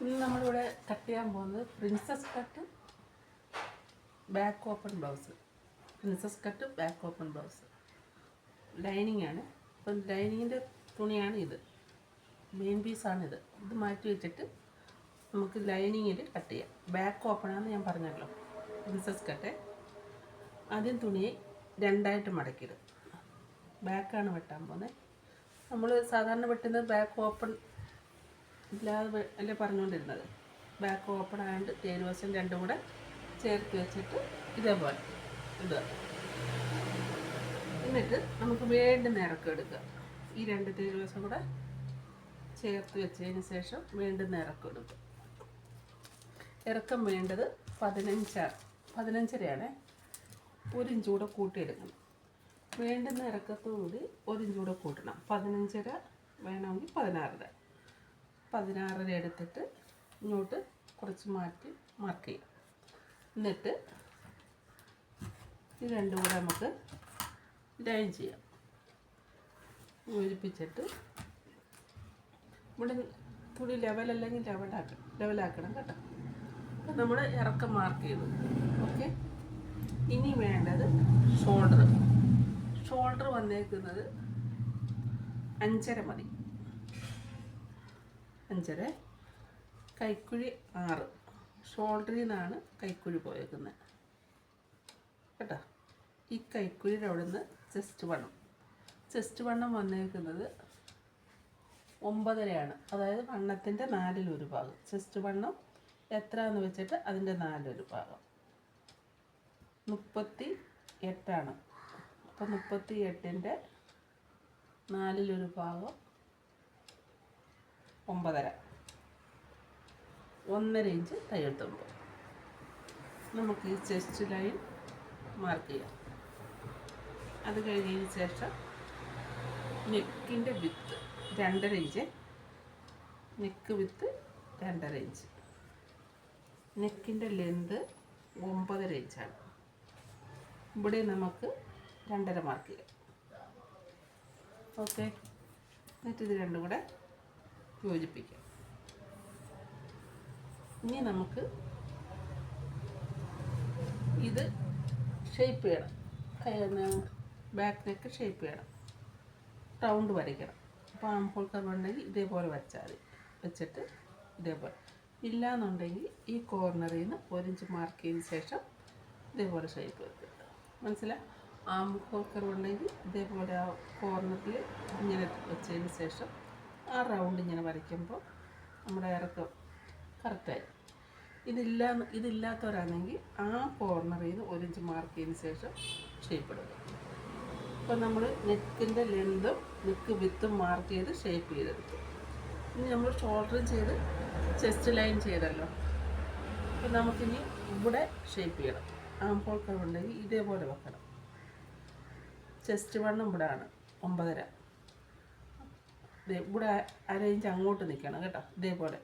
ഇന്ന് നമ്മളിവിടെ കട്ട് ചെയ്യാൻ പോകുന്നത് princess cut back open blouse. Princess cut back open blouse lining ആണ്. അപ്പം ലൈനിങ്ങിൻ്റെ തുണിയാണ് ഇത്, മെയിൻ പീസാണിത്. ഇത് മാറ്റി വെച്ചിട്ട് നമുക്ക് ലൈനിങ്ങിൽ കട്ട് ചെയ്യാം. ബാക്ക് ഓപ്പൺ ആണെന്ന് ഞാൻ പറഞ്ഞല്ലോ. പ്രിൻസസ് കട്ട് ആദ്യം തുണിയെ രണ്ടായിട്ട് മടക്കിയിടും. ബാക്കാണ് വെട്ടാൻ പോകുന്നത്. നമ്മൾ സാധാരണ വെട്ടുന്നത് ബാക്ക് ഓപ്പൺ ഇല്ലാതെ അല്ലേ പറഞ്ഞുകൊണ്ടിരുന്നത്. ബാക്ക് ഓപ്പൺ ആയതുകൊണ്ട് തേരുവശം രണ്ടും കൂടെ ചേർത്ത് വെച്ചിട്ട് ഇതേപോലെ ഇടുക. എന്നിട്ട് നമുക്ക് വീണ്ടും ഇറക്കം എടുക്കുക. ഈ രണ്ട് തേരുവശം കൂടെ ചേർത്ത് വെച്ചതിന് ശേഷം വീണ്ടും ഇറക്കം എടുക്കുക. ഇറക്കം വേണ്ടത് 15.5 ഒരു ഇഞ്ച് കൂടെ കൂട്ടിയെടുക്കണം. വേണ്ടുന്ന ഇറക്കത്തോടുകൂടി ഒരു ഇഞ്ച് കൂടെ കൂട്ടണം. 15.5 വേണമെങ്കിൽ 16 എടുത്തിട്ട് ഇങ്ങോട്ട് കുറച്ച് മാറ്റി മാർക്ക് ചെയ്യാം. എന്നിട്ട് ഇത് രണ്ടും കൂടെ നമുക്ക് ലൈൻ ചെയ്യാം. യോജിപ്പിച്ചിട്ട് ഇവിടെ തുണി ലെവലല്ലെങ്കിൽ ലെവലാക്കണം കേട്ടോ. അപ്പം നമ്മൾ ഇറക്കം മാർക്ക് ചെയ്തു. ഓക്കെ, ഇനി വേണ്ടത് ഷോൾഡർ വന്നേക്കുന്നത് 5.5 മതി. 5.5. കൈക്കുഴി 6. ഷോൾഡറിൽ നിന്നാണ് കൈക്കുഴി പോയേക്കുന്നത് കേട്ടോ. ഈ കൈക്കുഴിയുടെ അവിടെ നിന്ന് ചെസ്റ്റ് വണ്ണം വന്നേക്കുന്നത് 9.5. അതായത് വണ്ണത്തിൻ്റെ 4 ഭാഗം. ചെസ്റ്റ് വണ്ണം എത്രയാണെന്ന് വെച്ചിട്ട് അതിൻ്റെ 4 ഭാഗം 38. അപ്പോൾ 38ൻ്റെ 4 ഭാഗം 9.5. 1.5 ഇഞ്ച് തയ്യൽ തുമ്പ്. നമുക്ക് ഈ ചെസ്റ്റ് ലൈൻ മാർക്ക് ചെയ്യാം. അത് കഴിഞ്ഞതിന് ശേഷം നെക്കിൻ്റെ വിത്ത് 2.5 ഇഞ്ച്. നെക്ക് വിത്ത് 2.5 ഇഞ്ച്. നെക്കിൻ്റെ ലെന്ത് 9.5 ഇഞ്ചാണ്. ഇവിടെ നമുക്ക് 2.5 മാർക്ക് ചെയ്യാം. ഓക്കെ, എന്നിട്ട് ഇത് രണ്ടും കൂടെ യോജിപ്പിക്കാം. ഇനി നമുക്ക് ഇത് ഷേപ്പ് ചെയ്യണം. ബാക്ക് നെക്ക് ഷേപ്പ് ചെയ്യണം. റൗണ്ട് വരയ്ക്കണം. അപ്പോൾ ആംഹോൾ കർവ് ഉണ്ടെങ്കിൽ ഇതേപോലെ വരച്ചാൽ മതി. വെച്ചിട്ട് ഇതേപോലെ. ഇല്ലയെന്നുണ്ടെങ്കിൽ ഈ കോർണറിൽ നിന്ന് 1 ഇഞ്ച് മാർക്ക് ചെയ്തതിന് ശേഷം ഇതേപോലെ ഷേപ്പ് വെക്കുക. മനസ്സിലായി? ആംഹോൾ കർവ് ഉണ്ടെങ്കിൽ ഇതേപോലെ ആ കോർണറിൽ ഇങ്ങനെ വെച്ചതിന് ശേഷം ആ റൗണ്ട് ഇങ്ങനെ വരയ്ക്കുമ്പോൾ നമ്മുടെ ഇറക്കം കറക്റ്റായി. ഇതില്ലാത്തവരാണെങ്കിൽ ആ കോർണറിൽ നിന്ന് 1 ഇഞ്ച് മാർക്ക് ചെയ്തതിന് ശേഷം ഷേപ്പ് എടുക്കുക. അപ്പോൾ നമ്മൾ നെക്കിൻ്റെ ലെന്തും നെക്ക് വിത്തും മാർക്ക് ചെയ്ത് ഷേപ്പ് ചെയ്തെടുക്കും. ഇനി നമ്മൾ ഷോൾഡറും ചെയ്ത് ചെസ്റ്റ് ലൈൻ ചെയ്തല്ലോ. അപ്പോൾ നമുക്കിനി ഇവിടെ ഷേപ്പ് ചെയ്യണം. ആംഹോൾ കർവ് ഉണ്ടെങ്കിൽ ഇതേപോലെ വെക്കണം. ചെസ്റ്റ് വണ്ണം ഇവിടെ ആണ് 9.5. ഇവിടെ 1/2 ഇഞ്ച് അങ്ങോട്ട് നിൽക്കണം കേട്ടോ. ഇതേപോലെ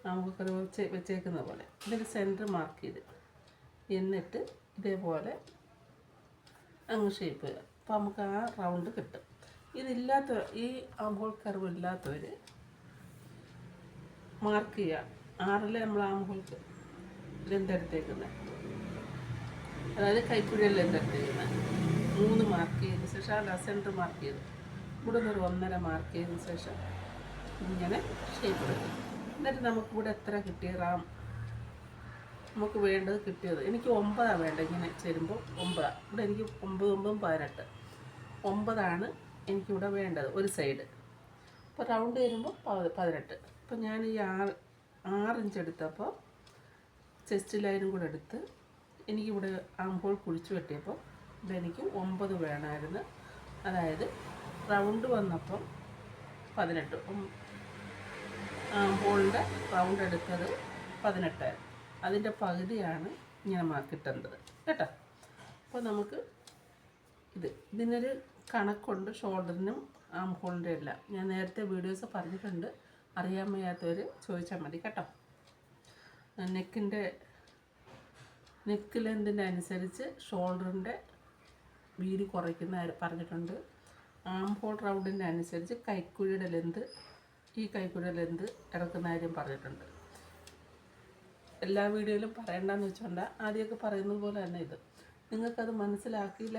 നമുക്ക് വെച്ചേക്കുന്ന പോലെ ഇതിൽ സെൻറ്റർ മാർക്ക് ചെയ്ത് എന്നിട്ട് ഇതേപോലെ അങ്ങ് ഷേപ്പ് ചെയ്യുക. അപ്പോൾ നമുക്ക് ആ റൗണ്ട് കിട്ടും. ഈ ആംഹോൾ കർവ് ഇല്ലാത്തവർ മാർക്ക് ചെയ്യുക. 6 നമ്മൾ ആംഹോൾ ലെന്തെടുത്തേക്കുന്നത്, അതായത് കൈക്കുഴിയിൽ ലെന്തെടുത്തേക്കുന്നത് 3 മാർക്ക് ചെയ്തതിന് ശേഷം ആ സെൻറ്റർ മാർക്ക് ചെയ്ത് ഇവിടെ നിന്ന് 1.5 മാർക്ക് ചെയ്തതിന് ശേഷം ഇങ്ങനെ ഷേപ്പ് എടുക്കും. എന്നിട്ട് നമുക്കിവിടെ എത്ര കിട്ടിയ നമുക്ക് വേണ്ടത് കിട്ടിയത്. എനിക്ക് 9 വേണ്ടത്. ഇങ്ങനെ ചേരുമ്പോൾ 9. ഇവിടെ എനിക്ക് 9, 18. 9 എനിക്കിവിടെ വേണ്ടത് ഒരു സൈഡ്. അപ്പോൾ റൗണ്ട് വരുമ്പോൾ 18. അപ്പോൾ ഞാൻ ഈ 6 ഇഞ്ച് എടുത്തപ്പോൾ ചെസ്റ്റ് ലൈനും കൂടെ എടുത്ത് എനിക്കിവിടെ ആംഹോൾ കുഴിച്ച് വെട്ടിയപ്പോൾ ഇതെനിക്ക് 9 വേണമായിരുന്നു. അതായത് റൗണ്ട് വന്നപ്പം 18. ആംഹോളിൻ്റെ റൗണ്ട് എടുത്തത് 18. അതിൻ്റെ പകുതിയാണ് ഇങ്ങനെ കിട്ടേണ്ടത് കേട്ടോ. അപ്പോൾ നമുക്ക് ഇതിനൊരു കണക്കുണ്ട്. ഷോൾഡറിനും ആംഹോളിൻ്റെ എല്ലാം ഞാൻ നേരത്തെ വീഡിയോസ് പറഞ്ഞിട്ടുണ്ട്. അറിയാൻ വയ്യാത്തവർ ചോദിച്ചാൽ മതി കേട്ടോ. നെക്ക് ലെന്തിൻ്റെ അനുസരിച്ച് ഷോൾഡറിൻ്റെ വീതി കുറയ്ക്കുന്ന പറഞ്ഞിട്ടുണ്ട്. ആംഹോൾ റൗണ്ടിൻ്റെ അനുസരിച്ച് കൈക്കുഴിയുടെ ലെന്ത് ഈ കൈക്കുഴ ലെന്ത് ഇറക്കുന്ന കാര്യം പറഞ്ഞിട്ടുണ്ട്. എല്ലാ വീഡിയോയിലും പറയണ്ടെന്ന് വെച്ചുകൊണ്ട് ആദ്യമൊക്കെ പറയുന്നത് പോലെ തന്നെ ഇത്. നിങ്ങൾക്കത് മനസ്സിലായില്ല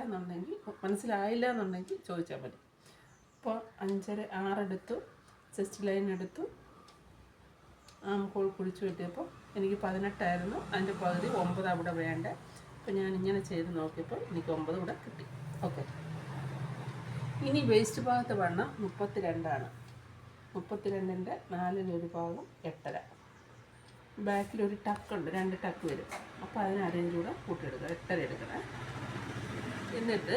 എന്നുണ്ടെങ്കിൽ ചോദിച്ചാൽ മതി. ഇപ്പോൾ 5.5 6 എടുത്തു, ചെസ്റ്റ് ലൈൻ എടുത്തു, ആം ഹോൾ കുഴിച്ച് വെട്ടിയപ്പോൾ എനിക്ക് 18 ആയിരുന്നു. അതിൻ്റെ പകുതി 9 അവിടെ വേണ്ട. അപ്പോൾ ഞാൻ ഇങ്ങനെ ചെയ്ത് നോക്കിയപ്പോൾ എനിക്ക് 9 ഇവിടെ കിട്ടി. ഓക്കെ. ഇനി വേസ്റ്റ് ഭാഗത്ത് വണ്ണം 32 32ൻ്റെ 4 ഭാഗം 8.5. ബാക്കിലൊരു ടക്കുണ്ട്, 2 ടക്ക് വരും. അപ്പോൾ അതിന് അരേഞ്ച് കൂടെ കൂട്ടിയെടുക്കുക, 8.5 എടുക്കണേ. എന്നിട്ട്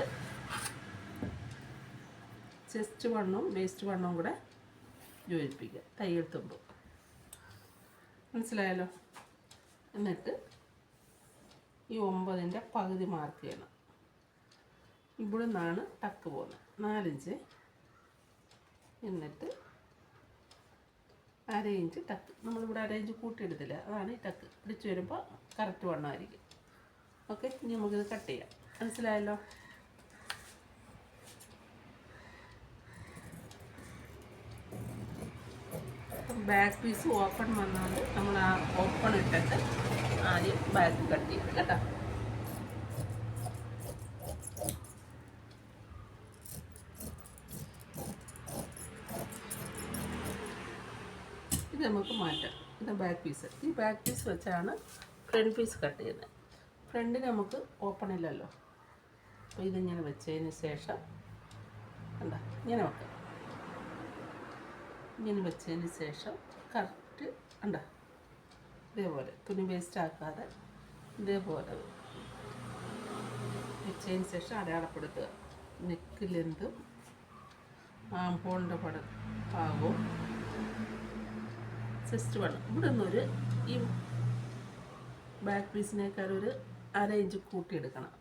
ചെസ്റ്റ് വണ്ണവും വേസ്റ്റ് വണ്ണവും കൂടെ യോജിപ്പിക്കുക തയ്യൽ തുമ്പ്. മനസ്സിലായല്ലോ? എന്നിട്ട് ഈ 9ൻ്റെ പകുതി മാർക്ക് ചെയ്യണം. ഇവിടെ നിന്നാണ് ടക്ക് പോകുന്നത്, 4 ഇഞ്ച്. എന്നിട്ട് അരയിഞ്ച് ടക്ക്. നമ്മളിവിടെ അരയിഞ്ച് കൂട്ടിയെടുത്തില്ല, അതാണ് ഈ ടക്ക്. പിടിച്ച് വരുമ്പോൾ കറക്റ്റ് വണ്ണമായിരിക്കും. ഓക്കെ. ഇനി നമുക്കിത് കട്ട് ചെയ്യാം. മനസ്സിലായല്ലോ? ബാക്ക് പീസ് ഓപ്പൺ വന്നുകൊണ്ട് നമ്മൾ ആ ഓപ്പൺ ഇട്ടിട്ട് ആദ്യം ബാക്ക് കട്ട് ചെയ്യണം കേട്ടോ. ഇത് നമുക്ക് മാറ്റാം. ഇത് ബാക്ക് പീസ്. ഈ ബാക്ക് പീസ് വെച്ചാണ് ഫ്രണ്ട് പീസ് കട്ട് ചെയ്യുന്നത്. ഫ്രണ്ടിന് നമുക്ക് ഓപ്പൺ ഇല്ലല്ലോ. അപ്പോൾ ഇതിങ്ങനെ വെച്ചതിന് ശേഷം എന്താ ഇങ്ങനെ വെക്കാം. ഇങ്ങനെ വെച്ചതിന് ശേഷം കറക്റ്റ് എന്താ ഇതേപോലെ തുണി വേസ്റ്റ് ആക്കാതെ ഇതേപോലെ വെച്ചതിന് ശേഷം അടയാളപ്പെടുത്തുക. നെക്ക് ലെന്തും ആം ഹോളിൻ്റെ ഭാഗവും ചെസ്റ്റ് വണ്ണം. ഇവിടെ നിന്നൊരു ഈ ബാക്ക് പീസിനേക്കാൾ ഒരു 1/2 ഇഞ്ച് കൂട്ടിയെടുക്കണം.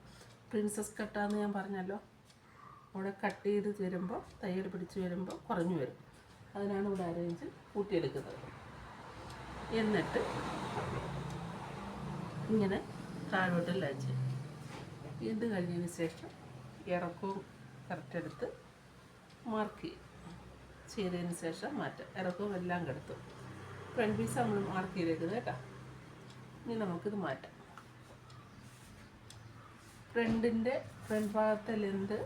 പ്രിൻസസ് കട്ടാന്ന് ഞാൻ പറഞ്ഞല്ലോ. അവിടെ കട്ട് ചെയ്ത് വരുമ്പോൾ തയ്യൽ പിടിച്ച് വരുമ്പോൾ കുറഞ്ഞു വരും. അതിനാണ് ഇവിടെ 1/2 ഇഞ്ച് കൂട്ടിയെടുക്കുന്നത്. എന്നിട്ട് ഇങ്ങനെ താഴോട്ട് ലഞ്ച് ഇത് കഴിഞ്ഞതിന് ശേഷം ഇറക്കവും കറക്റ്റ് എടുത്ത് മാർക്ക് ചെയ്തതിന് ശേഷം മാറ്റാം. ഇറക്കവും എല്ലാം കെടുത്തു. ഫ്രണ്ട് പീസ് നമ്മൾ മാർക്ക് ചെയ്തേക്കുന്നത് കേട്ടോ. ഇനി നമുക്കിത് മാറ്റാം. ഫ്രണ്ട് ഭാഗത്തെ ലെന്ത്,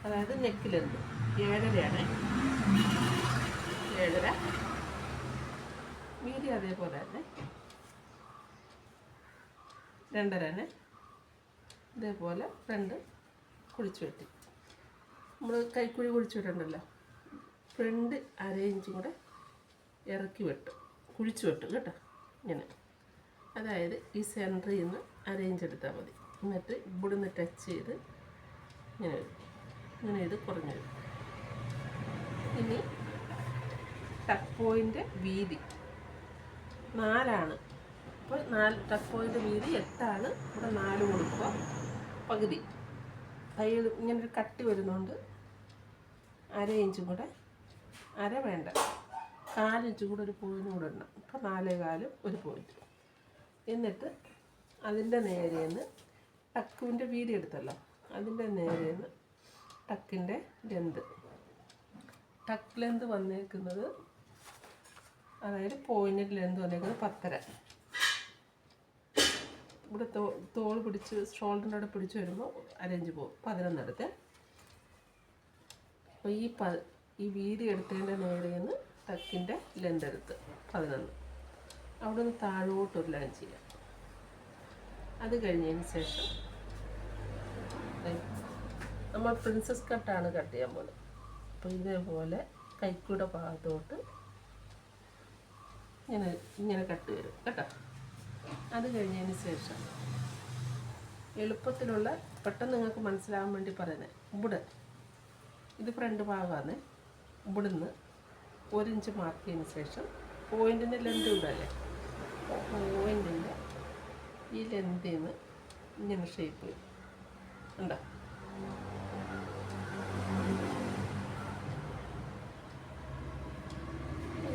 അതായത് നെക്ക് ലെന്ത് 7.5 7.5. വീതി അതേപോലെ തന്നെ 2.5 ഇതേപോലെ ഫ്രണ്ട് കുഴിച്ച് വെട്ടി. നമ്മൾ കൈക്കുഴി കുഴിച്ച് വിട്ടുണ്ടല്ലോ, ഫ്രണ്ട് 1/2 ഇഞ്ചും കൂടെ ഇറക്കി വെട്ടും, കുഴിച്ച് വെട്ടും കേട്ടോ. ഇങ്ങനെ, അതായത് ഈ സെൻറ്ററിൽ നിന്ന് 1/2 ഇഞ്ച് എടുത്താൽ മതി. എന്നിട്ട് ഇവിടുന്ന് ടച്ച് ചെയ്ത് ഇങ്ങനെ വരും. ഇങ്ങനെ ഇത് കുറഞ്ഞു വരും. ഇനി ടക്ക് പോയിൻ്റ് വീതി 4. അപ്പോൾ 4 ടക്ക് പോയിൻ്റ് വീതി 8. ഇവിടെ 4 കൊടുക്കുക. പകുതി തയ്യൽ ഇങ്ങനൊരു കട്ടി വരുന്നുണ്ട്. 1/2 ഇഞ്ചും കൂടെ, 1/2 വേണ്ട, 4 ഇഞ്ചും കൂടെ ഒരു പോയിൻ്റ് കൂടെ ഇടണം. അപ്പോൾ 4.25 ഒരു പോയിൻ്റ്. എന്നിട്ട് അതിൻ്റെ നേരെന്ന് ടക്കിൻ്റെ വീതി എടുത്തല്ലോ, അതിൻ്റെ നേരെന്ന് ടക്കിൻ്റെ ലെന്ത്, ടക്ക് ലെന്ത് വന്നേക്കുന്നത്, അതായത് പോയിൻ്റ് ലെന്ത് വന്നേക്കുന്നത് 10.5. ഇവിടെ തോൾ പിടിച്ച് ഷോൾഡറിൻ്റെ അവിടെ പിടിച്ച് വരുമ്പോൾ 1/2 ഇഞ്ച് പോകും. 11 എടുത്ത്. അപ്പോൾ ഈ വീതി എടുത്തതിൻ്റെ നേരെന്ന് ടക്കിൻ്റെ ലെന്ത് എടുത്ത് 11. അവിടെ നിന്ന് താഴോട്ടൊരു ലൈൻ ചെയ്യാം. അത് കഴിഞ്ഞതിന് ശേഷം നമ്മൾ പ്രിൻസസ് കട്ടാണ് കട്ട് ചെയ്യാൻ പോകുന്നത്. അപ്പോൾ ഇതേപോലെ കൈക്കുടെ ഭാഗത്തോട്ട് ഇങ്ങനെ കട്ട് വരും കേട്ടോ. അത് കഴിഞ്ഞതിന് ശേഷം എളുപ്പത്തിലുള്ള, പെട്ടെന്ന് നിങ്ങൾക്ക് മനസ്സിലാകാൻ വേണ്ടി പറയുന്നത്, ഇവിടെ ഇത് ഫ്രണ്ട് ഭാഗമാണ്. ഇവിടുന്ന് 1 ഇഞ്ച് മാർക്ക് ചെയ്തതിന് ശേഷം പോയിൻറ്റിൻ്റെ ലെന്ത് ഇവിടെയല്ലേ, പോയിൻറ്റിൻ്റെ ഈ ലെന്തിൽ നിന്ന് ഇങ്ങനെ ഷേപ്പ് ഉണ്ടോ.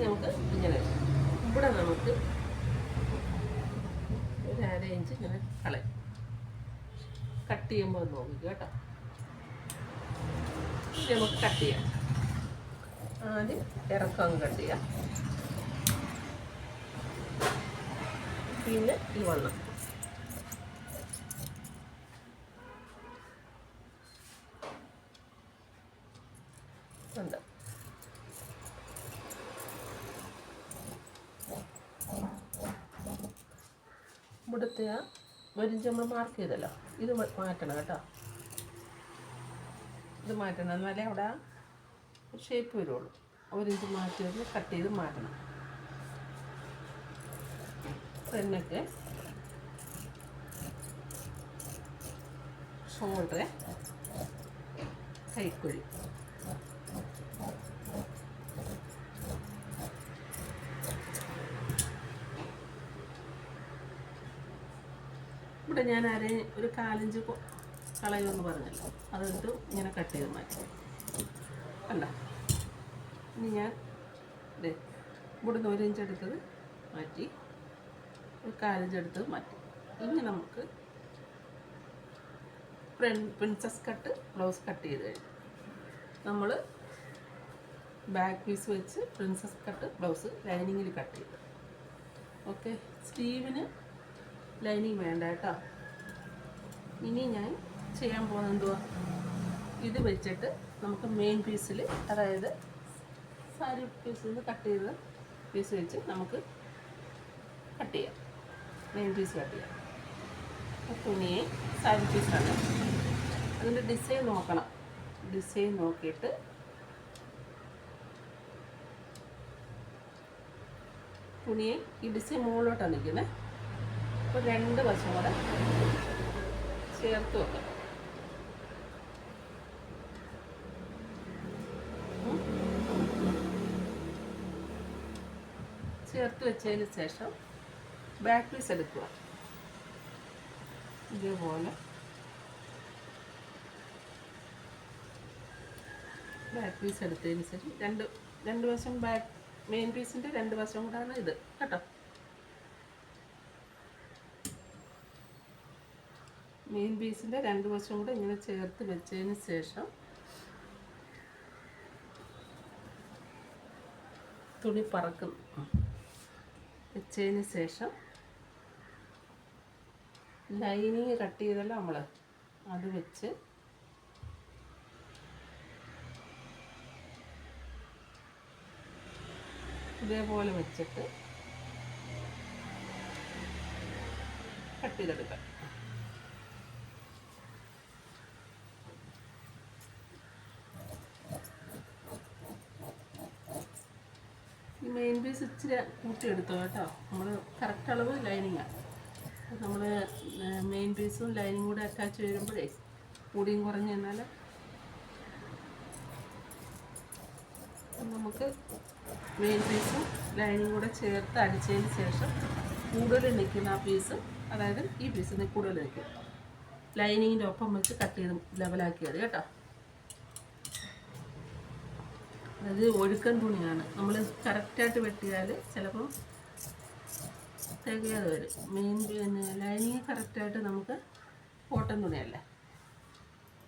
നമുക്ക് ഇങ്ങനെ ഇവിടെ നമുക്ക് ഒരു 1/2 ഇഞ്ച് ഇങ്ങനെ കളയും. കട്ട് ചെയ്യുമ്പോൾ നോക്കുക കേട്ടോ. നമുക്ക് കട്ട് ചെയ്യാം. ആദ്യം ഇറക്കം കട്ട് ചെയ്യാം, പിന്നെ ഈ വണ്ണം. ഉണ്ട് ഇവിടുത്തെ ആ 1 ഇഞ്ച് നമ്മൾ മാർക്ക് ചെയ്തല്ലോ, ഇത് മാറ്റണം കേട്ടോ. ഇത് മാറ്റണം, എന്നാലേ അവിടെ ഷേപ്പ് വരുള്ളൂ. 1 ഇഞ്ച് മാറ്റി കട്ട് ചെയ്ത് മാറ്റണം. ഫ്രണ്ടൊക്കെ ഷോൾഡർ, കൈക്കുഴി, ഇവിടെ ഞാൻ ഒരു 1/4 ഇഞ്ച് കളയുമെന്ന് പറഞ്ഞല്ലോ, അതെടുത്ത് ഇങ്ങനെ കട്ട് ചെയ്ത് മാറ്റി. അല്ല ഇനി ഞാൻ ഇവിടുന്ന് 1 ഇഞ്ച് എടുത്തത് മാറ്റി, ഒരു 1/4 ഇഞ്ച് എടുത്തത് മാറ്റി. ഇനി നമുക്ക് പ്രിൻസസ് കട്ട് ബ്ലൗസ് കട്ട് ചെയ്ത് കഴിഞ്ഞു. നമ്മൾ ബാക്ക് പീസ് വെച്ച് പ്രിൻസസ് കട്ട് ബ്ലൗസ് ലൈനിങ്ങിൽ കട്ട് ചെയ്തു. ഓക്കെ, സ്ലീവിന് ലൈനിങ് വേണ്ട കേട്ടോ. ഇനി ഞാൻ ചെയ്യാൻ പോകുന്നത് എന്തുവാ, ഇത് വെച്ചിട്ട് നമുക്ക് മെയിൻ പീസിൽ, അതായത് സാരി പീസിൽ നിന്ന് കട്ട് ചെയ്ത പീസ് വെച്ച് നമുക്ക് കട്ട് ചെയ്യാം, മെയിൻ പീസ് കട്ട് ചെയ്യാം. തുണിയെ സാരി പീസാണ്, അതിൻ്റെ ഡിസൈൻ നോക്കണം. ഡിസൈൻ നോക്കിയിട്ട് തുണിയെ ഈ ഡിസൈൻ മുകളിലോട്ടാണ് നിൽക്കുന്നത്. അപ്പോൾ 2 വശം കൂടെ ചേർത്ത് വെക്കാം. ചേർത്ത് വെച്ചതിന് ശേഷം ബാക്ക് പീസ് എടുക്കുക. ഇതേപോലെ ബാക്ക് പീസ് എടുത്തതിന് ശേഷം രണ്ട് വശം ബാക്ക് മെയിൻ പീസിൻ്റെ 2 വശം കൂടാണ് ഇത് കേട്ടോ. മെയിൻ പീസിൻ്റെ 2 വശം കൂടെ ഇങ്ങനെ ചേർത്ത് വെച്ചതിന് ശേഷം തുണി പറക്കും വെച്ചതിന് ശേഷം ലൈനിങ് കട്ട് ചെയ്തല്ലോ നമ്മൾ, അത് വെച്ച് ഇതേപോലെ വെച്ചിട്ട് കട്ട് ചെയ്തെടുക്കാം. ഈ മെയിൻ പീസ് ഇച്ചിരി കൂട്ടിയെടുത്തോ കേട്ടോ. നമ്മൾ കറക്റ്റ് അളവ് ലൈനിങ്ങാണ്. നമ്മൾ മെയിൻ പീസും ലൈനിങ് കൂടെ അറ്റാച്ച് വരുമ്പോഴേ കൂടിയും കുറഞ്ഞ് എന്നാൽ നമുക്ക് മെയിൻ പീസും ലൈനിങ് കൂടെ ചേർത്ത് അടിച്ചതിന് ശേഷം കൂടുതൽ നിൽക്കുന്ന ആ പീസ്, അതായത് ഈ പീസിന് കൂടുതൽ നിൽക്കും, ലൈനിങ്ങിൻ്റെ ഒപ്പം വെച്ച് കട്ട് ചെയ്ത് ലെവലാക്കിയത് കേട്ടോ. അത് ഒഴുക്കൻ തുണിയാണ്, നമ്മൾ കറക്റ്റായിട്ട് വെട്ടിയാൽ ചിലപ്പം തികയാതെ വരും. പിന്നെ ലൈനിങ് കറക്റ്റായിട്ട് നമുക്ക് കോട്ടൺ തുണിയല്ല,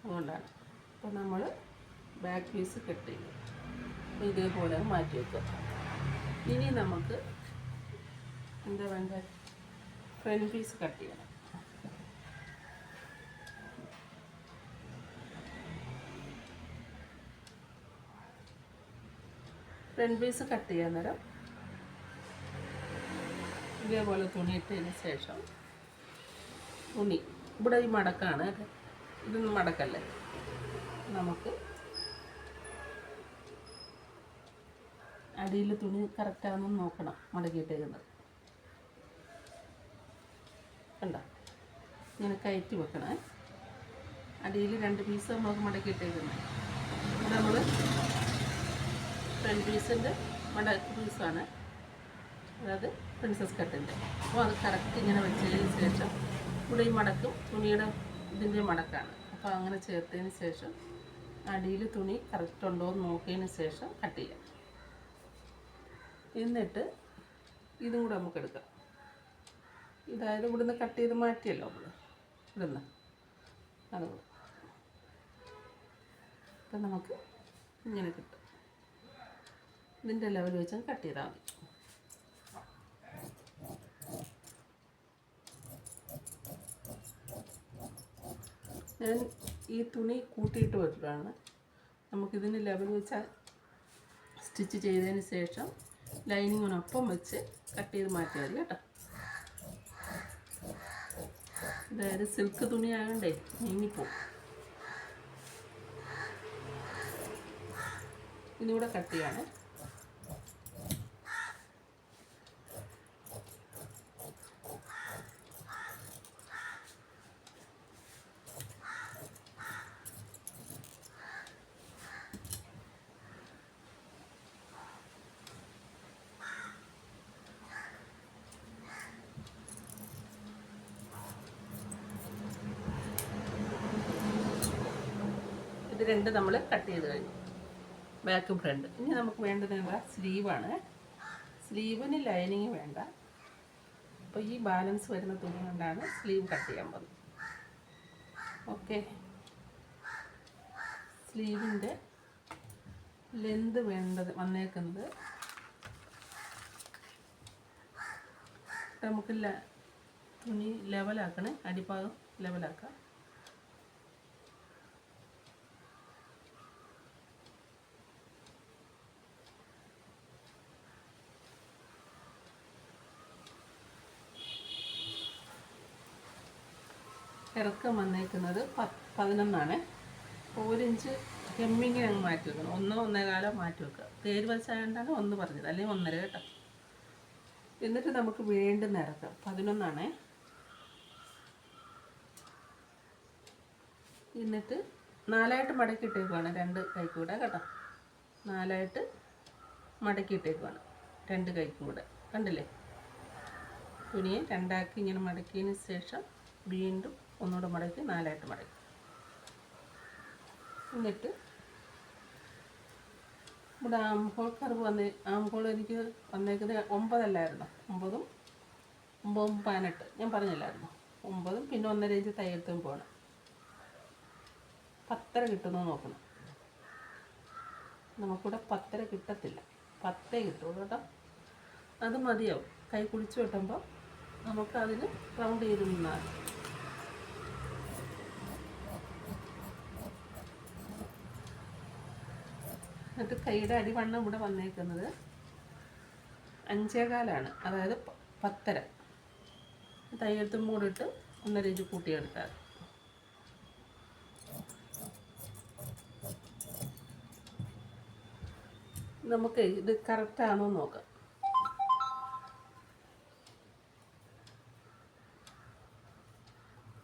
അതുകൊണ്ടാണ്. അപ്പോൾ നമ്മൾ ബാക്ക് പീസ് കട്ട് ചെയ്യും, ഇതേപോലെ മാറ്റി വെക്കുക. ഇനി നമുക്ക് എന്താ വേണ്ട, ഫ്രണ്ട് പീസ് കട്ട് ചെയ്യണം. ഫ്രണ്ട് പീസ് കട്ട് ചെയ്യാൻ നേരം ഇതേപോലെ തുണി ഇട്ടതിന് ശേഷം തുണി ഇവിടെ ഈ മടക്കാണ്, ഇതൊന്നും മടക്കല്ലേ, നമുക്ക് അടിയിൽ തുണി കറക്റ്റാണെന്ന് നോക്കണം. മടക്കിയിട്ടേക്കുന്നത് കണ്ടോ, ഇങ്ങനെ കയറ്റി വെക്കണേ. അടിയിൽ 2 പീസ് നമുക്ക് മടക്കിയിട്ടേക്കുന്നത്. ഇവിടെ നമ്മൾ ഫ്രണ്ട് പീസിൻ്റെ മടക്ക് പീസാണ്, അതായത് പ്രിൻസസ് കട്ടിൻ്റെ. അപ്പോൾ അത് കറക്റ്റ് ഇങ്ങനെ വെച്ചതിന് ശേഷം ഇവിടെ ഈ മടക്കും തുണിയുടെ ഇതിൻ്റെ മടക്കാണ്. അപ്പോൾ അങ്ങനെ ചേർത്തതിന് ശേഷം അടിയിൽ തുണി കറക്റ്റ് ഉണ്ടോ എന്ന് നോക്കിയതിന് ശേഷം കട്ട് ചെയ്യാം. എന്നിട്ട് ഇതും കൂടെ നമുക്ക് എടുക്കാം. ഇതായത് ഇവിടുന്ന് കട്ട് ചെയ്ത് മാറ്റിയല്ലോ നമ്മൾ ഇവിടുന്ന്, അതുകൂടെ അപ്പം നമുക്ക് ഇങ്ങനെ കിട്ടും. ഇതിൻ്റെ ലെവൽ വെച്ച് കട്ട് ചെയ്താൽ മതി. ഞാൻ ഈ തുണി കൂട്ടിയിട്ട് വെക്കുകയാണ്. നമുക്കിതിന് ലെവൽ വെച്ചാൽ സ്റ്റിച്ച് ചെയ്തതിന് ശേഷം ലൈനിങ്ങിനൊപ്പം വെച്ച് കട്ട് ചെയ്ത് മാറ്റിയാൽ മതി കേട്ടോ. അതായത് സിൽക്ക് തുണി ആയതുകൊണ്ടേ നീങ്ങിപ്പോവും. ഇന്നിവിടെ കട്ട് ചെയ്യാണ്. ഇത് രണ്ട് നമ്മൾ കട്ട് ചെയ്ത് കഴിഞ്ഞു, ബാക്കും ഫ്രണ്ട്. ഇനി നമുക്ക് വേണ്ടത് എന്താ, സ്ലീവാണ്. സ്ലീവിന് ലൈനിങ് വേണ്ട. അപ്പോൾ ഈ ബാലൻസ് വരുന്ന തുണി കൊണ്ടാണ് സ്ലീവ് കട്ട് ചെയ്യാൻ പോകുന്നത്. ഓക്കെ, സ്ലീവിൻ്റെ ലെന്ത് വന്നേക്കുന്നത് നമുക്ക് തുണി ലെവലാക്കണേ, അടിഭാഗം ലെവലാക്കാം. ഇറക്കം വന്നേക്കുന്നത് 11 1 ഇഞ്ച് ഹെമ്മിങ്ങിന് അങ്ങ് മാറ്റി വെക്കണം. 1-1.25 മാറ്റി വെക്കുക. തേര് വച്ചായതുകൊണ്ടാണ് 1 പറഞ്ഞത്, അല്ലെങ്കിൽ 1.5 കേട്ടോ. എന്നിട്ട് നമുക്ക് വേണ്ടുന്ന ഇറക്കം 11. എന്നിട്ട് 4ആയിട്ട് മടക്കിയിട്ടേക്കുവാണ്, 2 കൈക്കും കൂടെ കേട്ടോ. 4ആയിട്ട് മടക്കിയിട്ടേക്കുവാണ് 2 കൈക്കും കൂടെ. കണ്ടില്ലേ, തുണിയെ 2ആക്കി ഇങ്ങനെ മടക്കിയതിന് ശേഷം വീണ്ടും ഒന്നുകൂടെ മടക്കി 4ആയിട്ട് മടക്കി. എന്നിട്ട് ഇവിടെ ആംഹോൾ കർവ് ആംഹോൾ എനിക്ക് വന്നേക്കുന്നത് 9 അല്ലായിരുന്നു. 9ഉം 9ഉം 18 ഞാൻ പറഞ്ഞില്ലായിരുന്നു. 9ഉം പിന്നെ 1.5 ഇഞ്ച് തയ്യൽത്തും പോകണം. 10 കിട്ടുമെന്ന് നോക്കണം. നമുക്കിവിടെ 10 കിട്ടത്തില്ല, 10 കിട്ടുള്ളൂ കേട്ടോ. അത് മതിയാവും. കൈ കുളിച്ച് വെട്ടുമ്പോൾ നമുക്കതിന് റൗണ്ട് ചെയ്ത് നിന്നാൽ. എന്നിട്ട് കൈയുടെ അടിവണ്ണം ഇവിടെ വന്നേക്കുന്നത് 5.25, അതായത് 10. തയ്യൽത്തും കൂടെ ഇട്ട് 1.5 ഇഞ്ച് കൂട്ടിയെടുത്താൽ. നമുക്ക് ഇത് കറക്റ്റാണോ നോക്കാം.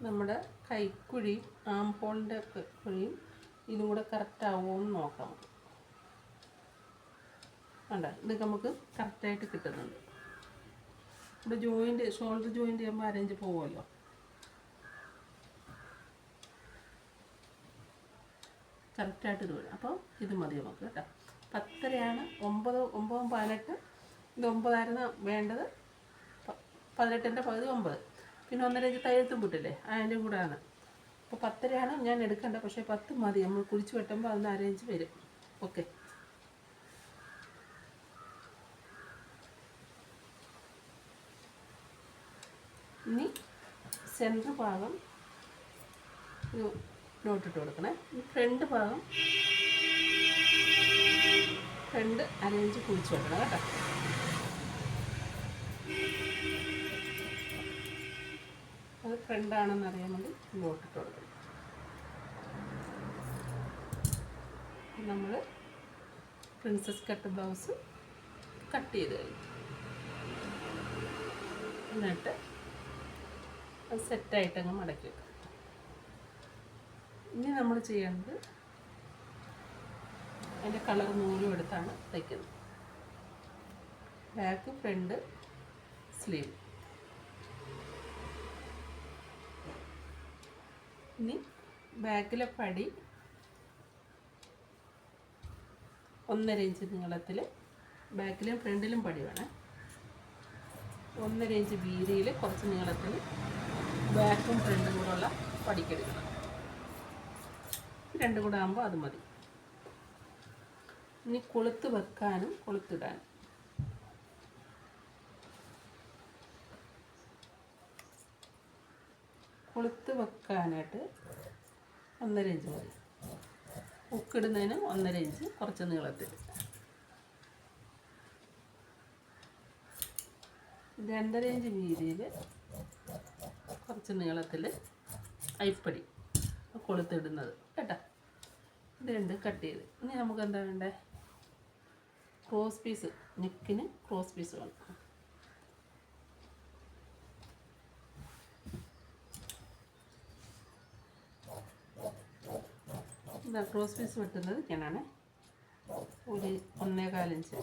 നമ്മുടെ കൈക്കുഴിയും ആംഹോളിൻ്റെ കുഴിയും ഇതും കൂടെ കറക്റ്റാവുമോ എന്ന് നോക്കാം. വേണ്ട, ഇത് നമുക്ക് കറക്റ്റായിട്ട് കിട്ടുന്നുണ്ട്. ഇവിടെ ജോയിൻ്റ്, ഷോൾഡർ ജോയിൻ്റ് ചെയ്യുമ്പോൾ അരഞ്ച് പോകുമല്ലോ. കറക്റ്റായിട്ട് ഇത് വരും. അപ്പോൾ ഇത് മതി നമുക്ക് കേട്ടോ. 10 9 18. ഇത് 9 ആയിരുന്നു വേണ്ടത്. 18ൻ്റെ പകുതി 9, പിന്നെ 1.5 ഇഞ്ച് തയ്യൽത്തും വിട്ടില്ലേ, അതിൻ്റെ കൂടെയാണ്. അപ്പോൾ 10 ഞാൻ എടുക്കേണ്ടത്. പക്ഷേ 10 മതി, നമ്മൾ കുഴിച്ച് വെട്ടുമ്പോൾ അതിന് 1/2 ഇഞ്ച് വരും. ഓക്കെ, ഇനി സെൻറ്റർ ഭാഗം നോട്ടിട്ട് കൊടുക്കണേ. ഫ്രണ്ട് ഭാഗം ഫ്രണ്ട് 1/2 ഇഞ്ച് കുഴിച്ച് വെക്കണം കേട്ടോ. അത് ഫ്രണ്ടാണെന്ന് അറിയാൻ വേണ്ടി നോട്ടിട്ട് കൊടുക്കണം. നമ്മൾ പ്രിൻസസ് കട്ട് ബ്ലൗസ് കട്ട് ചെയ്ത് കഴിഞ്ഞു. എന്നിട്ട് അത് സെറ്റായിട്ടങ്ങ് മടക്കി വെക്കാം. ഇനി നമ്മൾ ചെയ്യേണ്ടത് അതിൻ്റെ കളർ നൂലും എടുത്താണ് തയ്ക്കുന്നത്. Back front sleeve. ഇനി ബാക്കിലെ പടി 1.5 ഇഞ്ച് നീളത്തിൽ, ബാക്കിലും ഫ്രണ്ടിലും പടി വേണം. 1.5 ഇഞ്ച് വീതിയിൽ കുറച്ച് നീളത്തിൽ ബാക്കും ഫ്രണ്ടും കൂടെ ഉള്ള പടിക്കെടുക്കണം. 2 കൂടെ ആകുമ്പോൾ അത് മതി. ഇനി കൊളുത്ത് വെക്കാനും കൊളുത്തിടാനും. കൊളുത്ത് വെക്കാനായിട്ട് 1.5 ഇഞ്ച് മതി. ഉക്കിടുന്നതിന് 1.5 ഇഞ്ച് കുറച്ച് നീളത്തിൽ. 2.5 ഇഞ്ച് വീതിയിൽ കുറച്ച് നീളത്തിൽ അരിപ്പടി കൊളുത്തിടുന്നത് കേട്ടോ. ഇത് രണ്ട് കട്ട് ചെയ്ത്. ഇനി നമുക്ക് എന്താ വേണ്ടേ? Cross piece. നെക്കിന് ക്രോസ് പീസ് വേണം. ഇതാ ക്രോസ് പീസ് വെട്ടുന്നത് ഇങ്ങനെയാണ്. ഒരു 1.25 ഇഞ്ച്.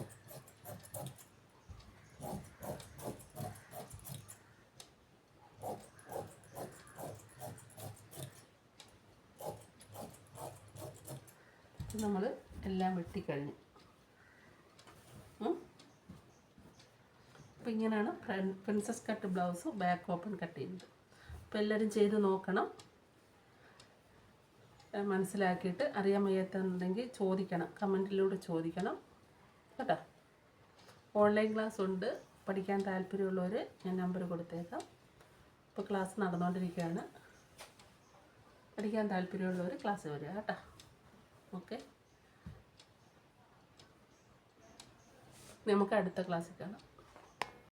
നമ്മൾ എല്ലാം വെട്ടിക്കഴിഞ്ഞു. അപ്പോൾ ഇങ്ങനെയാണ് princess cut blouse back open cut ചെയ്യുന്നത്. അപ്പോൾ എല്ലാവരും ചെയ്ത് നോക്കണം. മനസ്സിലാക്കിയിട്ട് അറിയാൻ വയ്യാത്തുണ്ടെങ്കിൽ ചോദിക്കണം, കമൻറ്റിലൂടെ ചോദിക്കണം കേട്ടോ. ഓൺലൈൻ ക്ലാസ് ഉണ്ട്. പഠിക്കാൻ താല്പര്യമുള്ളവർ ഞാൻ നമ്പർ കൊടുത്തേക്കാം. ഇപ്പോൾ ക്ലാസ് നടന്നുകൊണ്ടിരിക്കുകയാണ്. പഠിക്കാൻ താല്പര്യമുള്ളവർ ക്ലാസ് വരിക കേട്ടോ. ഓക്കെ, നമുക്ക് അടുത്ത ക്ലാസ്സിൽ കാണാം.